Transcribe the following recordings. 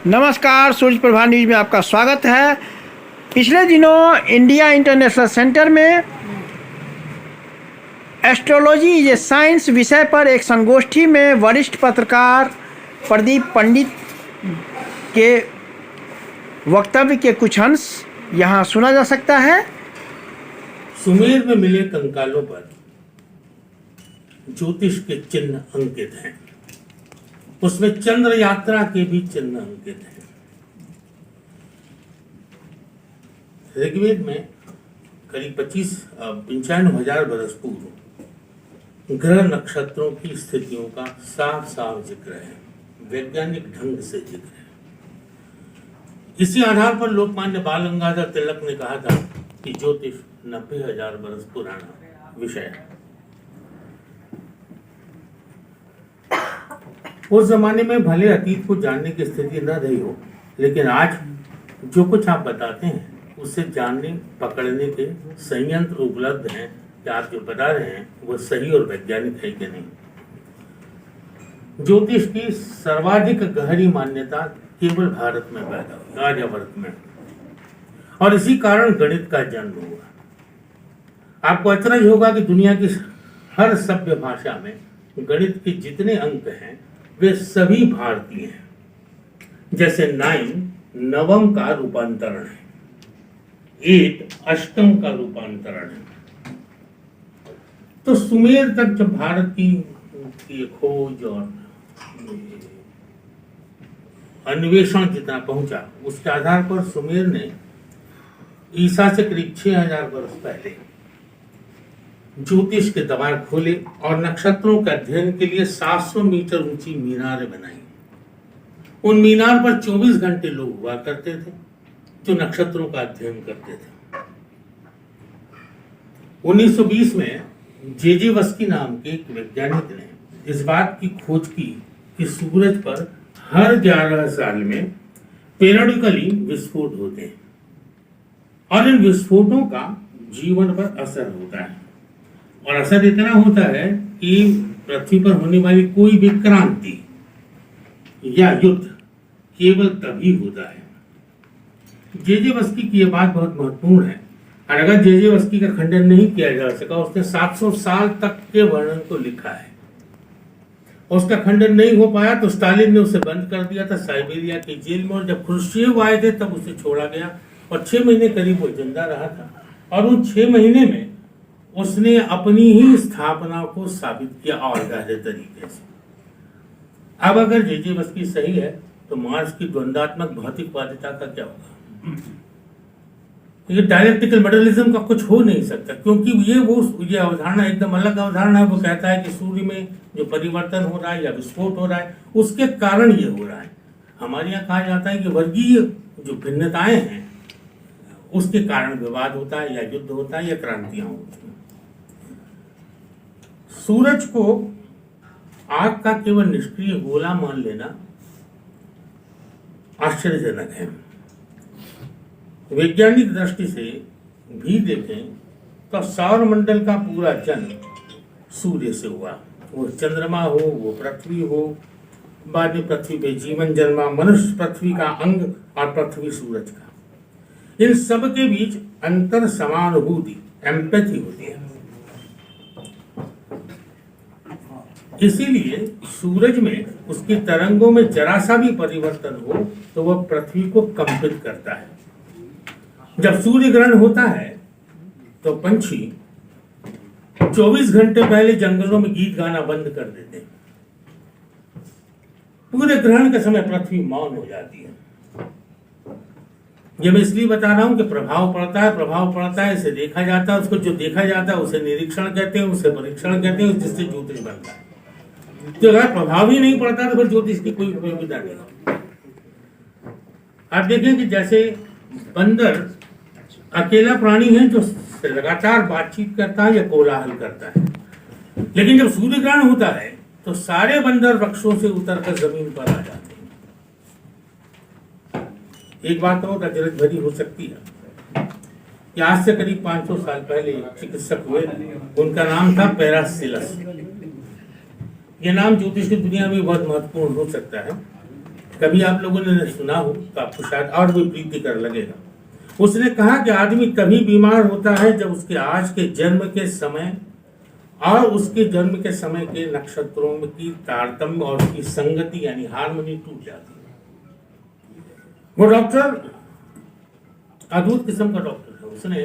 नमस्कार, सूर्य प्रभा न्यूज में आपका स्वागत है। पिछले दिनों इंडिया इंटरनेशनल सेंटर में एस्ट्रोलॉजी इज ए साइंस विषय पर एक संगोष्ठी में वरिष्ठ पत्रकार प्रदीप पंडित के वक्तव्य के कुछ अंश यहाँ सुना जा सकता है। सुमेर में मिले कंकालों पर ज्योतिष के चिन्ह अंकित हैं। उसमें चंद्र यात्रा के भी चिन्ह अंकित हैं। ऋग्वेद में करीब 95,000 वर्ष पूर्व ग्रह नक्षत्रों की स्थितियों का साफ साफ जिक्र है, वैज्ञानिक ढंग से जिक्र है। इसी आधार पर लोकमान्य बाल गंगाधर तिलक ने कहा था कि ज्योतिष 90,000 वर्ष पुराना विषय है। उस जमाने में भले अतीत को जानने की स्थिति न रही हो, लेकिन आज जो कुछ आप बताते हैं उससे जानने पकड़ने के संयंत्र उपलब्ध हैं कि आप जो बता रहे हैं वो सही और वैज्ञानिक है कि नहीं। ज्योतिष की सर्वाधिक गहरी मान्यता केवल भारत में पैदा हुई, आर्यावर्त में, और इसी कारण गणित का जन्म हुआ। आपको अचरज होगा कि दुनिया की हर सभ्य भाषा में गणित के जितने अंक हैं वे सभी भारतीय हैं। जैसे 9 नवम का रूपांतरण है, 8 अष्टम का रूपांतरण है। तो सुमेर तक जब भारत की खोज और अन्वेषण जितना पहुंचा, उसके आधार पर सुमेर ने ईसा से करीब 6,000 वर्ष पहले ज्योतिष के द्वार खोले और नक्षत्रों के अध्ययन के लिए 700 मीटर ऊंची मीनारें बनाई। उन मीनार पर 24 घंटे लोग हुआ करते थे जो नक्षत्रों का अध्ययन करते थे। 1920 में जे वस्की नाम के एक वैज्ञानिक ने इस बात की खोज की कि सूरज पर हर 11 साल में पेरियोडिकली विस्फोट होते हैं और इन विस्फोटों का जीवन पर असर होता है, और असर इतना होता है कि पृथ्वी पर होने वाली कोई भी क्रांति या युद्ध केवल तभी होता है। जे वस्की की यह बात बहुत महत्वपूर्ण है, और अगर जे वस्की का खंडन नहीं किया जा सका, उसने 700 साल तक के वर्णन को लिखा है। उसका खंडन नहीं हो पाया तो स्टालिन ने उसे बंद कर दिया था साइबेरिया की जेल में, और जब खुर्शीव आए थे तब उसे छोड़ा गया और 6 महीने करीब वो जिंदा रहा था। और उन 6 महीने में उसने अपनी ही स्थापना को साबित किया और गहरे तरीके से। अब अगर जे वस्की सही है तो मार्स की द्वंद्वात्मक भौतिकवादिता का क्या होगा? ये डायलेक्टिकल मॉडलिज्म का कुछ हो नहीं सकता, क्योंकि ये अवधारणा एकदम अलग अवधारणा है। वो कहता है कि सूर्य में जो परिवर्तन हो रहा है या विस्फोट हो रहा है उसके कारण ये हो रहा है। हमारे यहाँ कहा जाता है कि वर्गीय जो भिन्नताएं हैं उसके कारण विवाद होता है या युद्ध होता है या क्रांतियां होती हैं। सूरज को आग का केवल निष्क्रिय गोला मान लेना आश्चर्यजनक है। वैज्ञानिक दृष्टि से भी देखें तो सौरमंडल का पूरा जन्म सूर्य से हुआ। वो चंद्रमा हो, वो पृथ्वी हो, बाद में पृथ्वी पे जीवन जन्मा, मनुष्य पृथ्वी का अंग और पृथ्वी सूरज का। इन सब के बीच अंतर समानुभूति, एम्पैथी होती है। इसीलिए सूरज में उसकी तरंगों में जरा सा भी परिवर्तन हो तो वह पृथ्वी को कंपित करता है। जब सूर्य ग्रहण होता है तो पंछी 24 घंटे पहले जंगलों में गीत गाना बंद कर देते हैं। पूरे ग्रहण के समय पृथ्वी मौन हो जाती है। ये मैं इसलिए बता रहा हूं कि प्रभाव पड़ता है, इसे देखा जाता है। उसको जो देखा जाता है उसे निरीक्षण कहते हैं, उसे परीक्षण कहते हैं, जिससे ज्योतिष बनता है। तो अगर प्रभाव ही नहीं पड़ता तो फिर ज्योतिष की कोई उपयोगिता नहीं। आप देखें कि जैसे बंदर अकेला प्राणी है जो लगातार बातचीत करता है या कोलाहल करता है, लेकिन जब सूर्य ग्रहण होता है तो सारे बंदर वृक्षों से उतरकर जमीन पर आ जाते हैं। एक बात और अचरज भरी हो सकती है कि आज से करीब 500 साल पहले चिकित्सक हुए, उनका नाम था पैरासिलस। यह नाम ज्योतिष की दुनिया में बहुत महत्वपूर्ण हो सकता है। कभी आप लोगों ने सुना हो तो आपको शायद और भी प्रीतिकर लगेगा। उसने कहा कि आदमी तभी बीमार होता है जब उसके आज के जन्म के समय और उसके जन्म के समय के नक्षत्रों में की तारतम्य और उसकी संगति यानी हार्मनी टूट जाती है। वो डॉक्टर अद्भुत किस्म का डॉक्टर है। उसने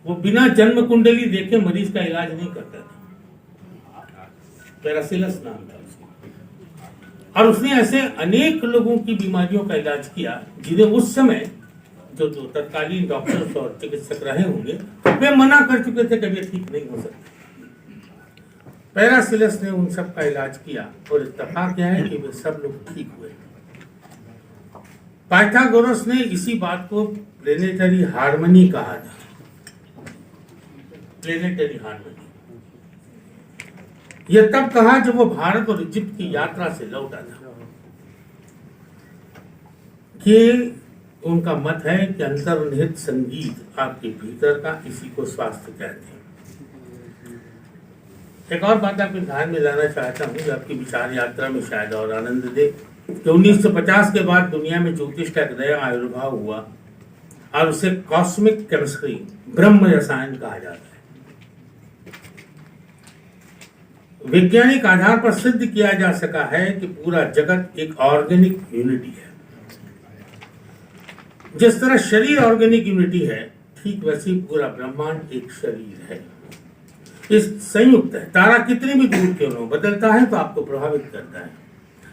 वो बिना जन्म कुंडली देखे मरीज का इलाज नहीं करता था। पैरासिलस नाम था उसका। और उसने ऐसे अनेक लोगों की बीमारियों का इलाज किया जिन्हें उस समय जो तत्कालीन डॉक्टर्स और चिकित्सक रहे होंगे वे मना कर चुके थे कि ये ठीक नहीं हो सकता। पैरासिलस ने उन सब का इलाज किया और इत्तेफाक क्या है कि वे सब लोग ठीक हुए। पाइथागोरस ने इसी बात को प्लेनेटरी हार्मनी कहा था। प्लेनेटरी हार्मनी यह तब कहा जब वो भारत और इजिप्ट की यात्रा से लौटा था कि उनका मत है कि अंतर्निहित संगीत आपके भीतर का, इसी को स्वास्थ्य कहते हैं। एक और बात आपके ध्यान में लाना चाहता हूँ जो आपकी विचार यात्रा में शायद और आनंद दे कि 1950 के बाद दुनिया में ज्योतिष का एक नया आविर्भाव हुआ और उसे कॉस्मिक केमिस्ट्री, ब्रह्म रसायन कहा जाता है। वैज्ञानिक आधार पर सिद्ध किया जा सका है कि पूरा जगत एक ऑर्गेनिक यूनिटी है। जिस तरह शरीर ऑर्गेनिक यूनिटी है, ठीक वैसे पूरा ब्रह्मांड एक शरीर है। इस संयुक्त है। तारा कितनी भी दूर क्यों न बदलता है तो आपको प्रभावित करता है।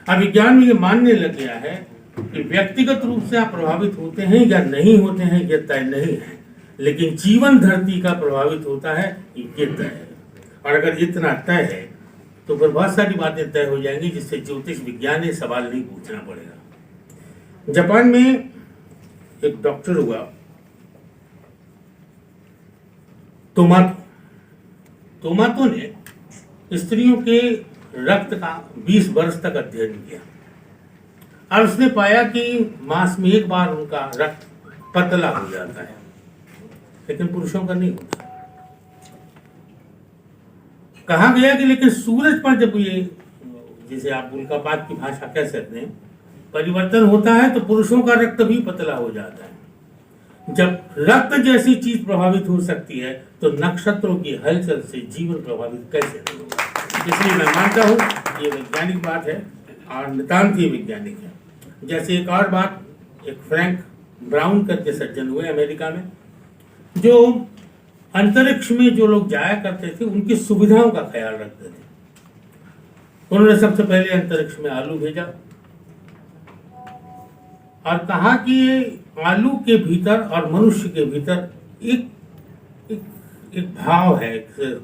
अब विज्ञान में ये मानने लग गया है कि व्यक्तिगत रूप से आप प्रभावित होते हैं या नहीं होते हैं ये तय नहीं है, लेकिन जीवन धरती का प्रभावित होता है ये तय है। और अगर इतना तय है तो फिर बहुत सारी बातें तय हो जाएंगी जिससे ज्योतिष विज्ञान ने सवाल नहीं पूछना पड़ेगा। जापान में एक डॉक्टर हुआ तोमातो ने स्त्रियों के रक्त का 20 वर्ष तक अध्ययन किया और उसने पाया कि मास में एक बार उनका रक्त पतला हो जाता है, लेकिन पुरुषों का नहीं होता। कहा गया कि लेकिन सूरज पर जब ये, जिसे आप उल्कापात की भाषा कह सकते हैं, परिवर्तन होता है तो पुरुषों का रक्त भी पतला हो जाता है। जब रक्त जैसी चीज प्रभावित हो सकती है तो नक्षत्रों की हलचल से जीवन प्रभावित कैसे नहीं होगा। इसलिए मैं मानता हूं ये वैज्ञानिक बात है और नितांत ही वैज्ञानिक है। जैसे एक और बात, एक फ्रैंक ब्राउन करके सज्जन हुए अमेरिका में, जो अंतरिक्ष में जो लोग जाया करते थे उनकी सुविधाओं का ख्याल रखते थे। उन्होंने सबसे पहले अंतरिक्ष में आलू भेजा और कहा कि आलू के भीतर और मनुष्य के भीतर एक भाव है, एक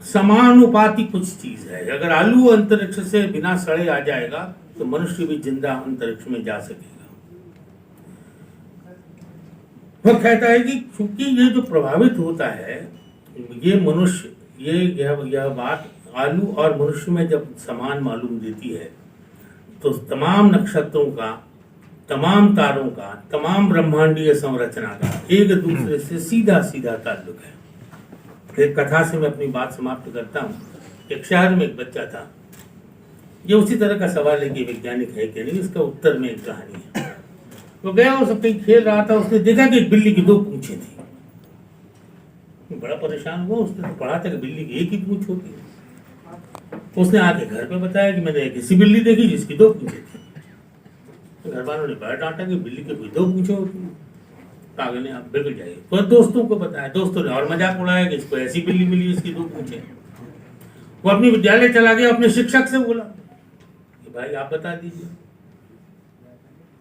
समानुपाती कुछ चीज है। अगर आलू अंतरिक्ष से बिना सड़े आ जाएगा तो मनुष्य भी जिंदा अंतरिक्ष में जा सकेगा। वह कहता है कि क्योंकि ये जो प्रभावित होता है ये मनुष्य, यह बात आलू और मनुष्य में जब समान मालूम देती है तो तमाम नक्षत्रों का, तमाम तारों का, तमाम ब्रह्मांडीय संरचना का एक दूसरे से सीधा सीधा ताल्लुक है। एक कथा से मैं अपनी बात समाप्त करता हूँ। एक शहर में एक बच्चा था। ये उसी तरह का सवाल है कि वैज्ञानिक है कि नहीं, इसका उत्तर में एक कहानी है। वो गया, वो सब कहीं खेल रहा था, उसने देखा कि एक बिल्ली की 2 पूंछें थी। बड़ा परेशान हुआ। उसने तो पढ़ा था कि बिल्ली की एक ही पूंछ होती है। उसने आके घर पे बताया कि मैंने एक ऐसी बिल्ली देखी जिसकी 2 पूंछें थी। घर वालों ने बड़ा डांटा कि बिल्ली की कोई 2 पूंछें होती है। पागल ने, आप बिल्कुल जाइए। तो दोस्तों को बताया, दोस्तों ने और मजाक उड़ाया कि इसको ऐसी बिल्ली मिली इसकी 2 पूंछें। वो अपने विद्यालय चला गया, अपने शिक्षक से बोला कि भाई आप बता दीजिए।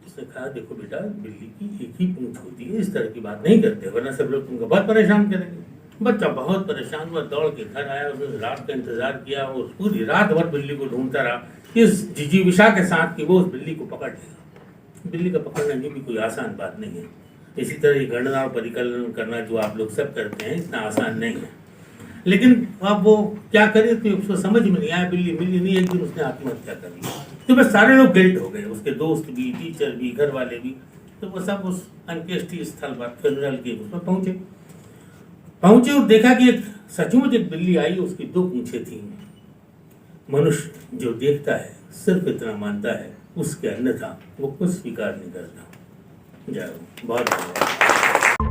उसने कहा देखो बेटा, बिल्ली की एक ही पूंछ होती है, इस तरह की बात नहीं करते वरना सब लोग तुमको बहुत परेशान करेंगे। बच्चा बहुत परेशान हुआ, दौड़ के घर आया। उसने रात का इंतजार किया और पूरी रात भर बिल्ली को ढूंढता रहा इस जिजीविषा के साथ कि वो उस बिल्ली को पकड़ लेगा। बिल्ली का पकड़ना ये भी कोई आसान बात नहीं है। इसी तरह गणना और परिकलन करना जो आप लोग सब करते हैं इतना आसान नहीं है। लेकिन अब वो क्या करे तो उसको समझ में नहीं आया, बिल्ली मिली नहीं। एक दिन उसने आत्महत्या कर ली। तो बस सारे लोग गिल्ट हो गए, उसके दोस्त भी, टीचर भी, घर वाले भी। तो वो सब उस अंत्येष्टि स्थल पर फ्यूनरल के उसमें पहुंचे और देखा कि एक सचमुच एक बिल्ली आई, उसकी 2 पूंछें थी। मनुष्य जो देखता है सिर्फ इतना मानता है, उसके अन्यथा वो कुछ स्वीकार नहीं करता। जय हो। बहुत धन्यवाद।